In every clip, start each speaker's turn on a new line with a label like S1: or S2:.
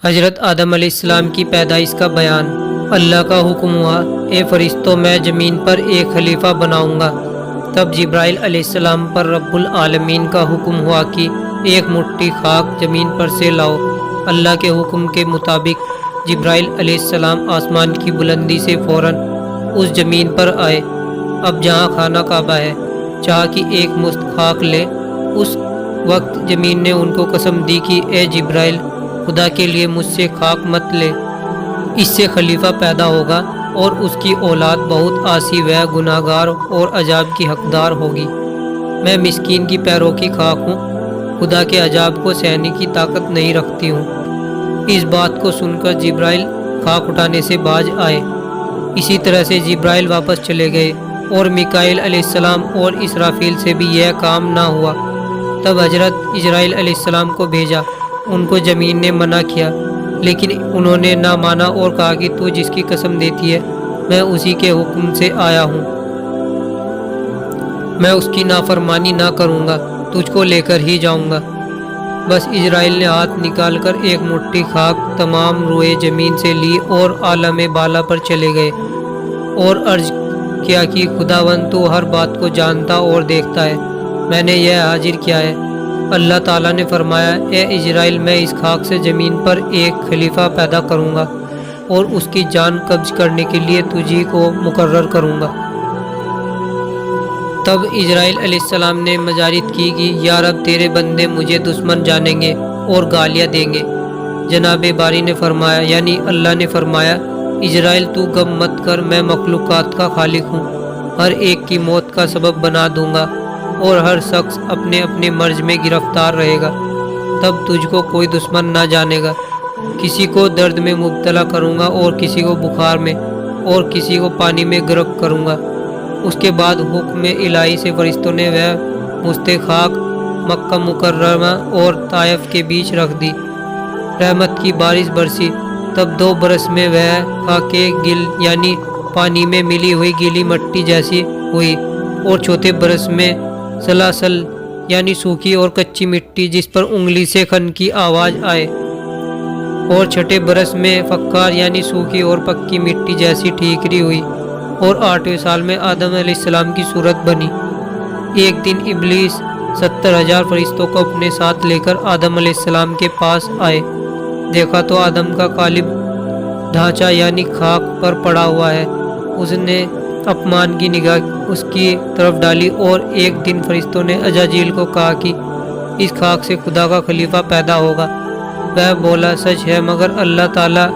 S1: حضرت آدم علیہ السلام کی پیدائش کا بیان۔ اللہ کا حکم ہوا، اے فرشتوں، میں زمین پر ایک خلیفہ بناؤں گا۔ تب جبرائیل علیہ السلام پر رب العالمین کا حکم ہوا کہ ایک مٹھی خاک زمین پر سے لاؤ۔ اللہ کے حکم کے مطابق جبرائیل علیہ السلام آسمان کی بلندی سے فوراً اس زمین پر آئے، اب جہاں خانہ کعبہ ہے، چاہا کہ ایک مشت خاک لے۔ اس وقت زمین نے ان کو قسم دی کہ اے جبرائیل، خدا کے لیے مجھ سے خاک مت لے، اس سے خلیفہ پیدا ہوگا اور اس کی اولاد بہت عاصی و گناہ گار اور عذاب کی حقدار ہوگی۔ میں مسکین کی پیروں کی خاک ہوں، خدا کے عذاب کو سہنے کی طاقت نہیں رکھتی ہوں۔ اس بات کو سن کر جبرائیل خاک اٹھانے سے باز آئے۔ اسی طرح سے جبرائیل واپس چلے گئے اور میکائیل علیہ السلام اور اسرافیل سے بھی یہ کام نہ ہوا۔ تب حضرت اسرائیل علیہ السلام کو بھیجا۔ ان کو زمین نے منع کیا، لیکن انہوں نے نہ مانا اور کہا کہ تو جس کی قسم دیتی ہے میں اسی کے حکم سے آیا ہوں، میں اس کی نافرمانی نہ کروں گا، تجھ کو لے کر ہی جاؤں گا۔ بس اسرائیل نے ہاتھ نکال کر ایک مٹھی خاک تمام روئے زمین سے لی اور عالم بالا پر چلے گئے اور عرض کیا کہ خداوند تو ہر بات کو جانتا اور دیکھتا ہے، میں نے یہ حاضر کیا ہے۔ اللہ تعالیٰ نے فرمایا، اے اسرائیل، میں اس خاک سے زمین پر ایک خلیفہ پیدا کروں گا اور اس کی جان قبض کرنے کے لیے تجھی کو مقرر کروں گا۔ تب اسرائیل علیہ السلام نے مجارت کی کہ یا رب، تیرے بندے مجھے دشمن جانیں گے اور گالیاں دیں گے۔ جناب باری نے فرمایا، یعنی اللہ نے فرمایا، اسرائیل تو غم مت کر، میں مخلوقات کا خالق ہوں، ہر ایک کی موت کا سبب بنا دوں گا اور ہر شخص اپنے اپنے مرض میں گرفتار رہے گا، تب تجھ کو کوئی دشمن نہ جانے گا۔ کسی کو درد میں مبتلا کروں گا اور کسی کو بخار میں اور کسی کو پانی میں غرق کروں گا۔ اس کے بعد حکم الہی سے فرشتوں نے وہ مشت خاک مکہ مکرمہ اور طائف کے بیچ رکھ دی۔ رحمت کی بارش برسی، تب 2 برس میں وہ خاک گل یعنی پانی میں ملی ہوئی گیلی مٹی جیسی ہوئی، اور چوتھے برس میں سلاسل یعنی سوکھی اور کچی مٹی جس پر انگلی سے کھن کی آواز آئے، اور چھٹے برس میں فکار یعنی سوکھی اور پکی مٹی جیسی ٹھیکری ہوئی، اور 8ویں سال میں آدم علیہ السلام کی صورت بنی۔ ایک دن ابلیس 70,000 فرشتوں کو اپنے ساتھ لے کر آدم علیہ السلام کے پاس آئے۔ دیکھا تو آدم کا قالب ڈھانچہ یعنی خاک پر پڑا ہوا ہے۔ اس نے اپمان کی نگاہ اس کی طرف ڈالی، اور ایک دن فرشتوں نے عزازیل کو کہا کہ اس خاک سے خدا کا خلیفہ پیدا ہوگا۔ وہ بولا، سچ ہے، مگر اللہ تعالیٰ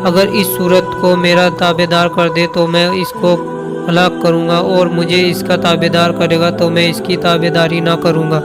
S1: اگر اس صورت کو میرا تابع دار کر دے تو میں اس کو ہلاک کروں گا، اور مجھے اس کا تابع دار کرے گا تو میں اس کی تابع داری نہ کروں گا۔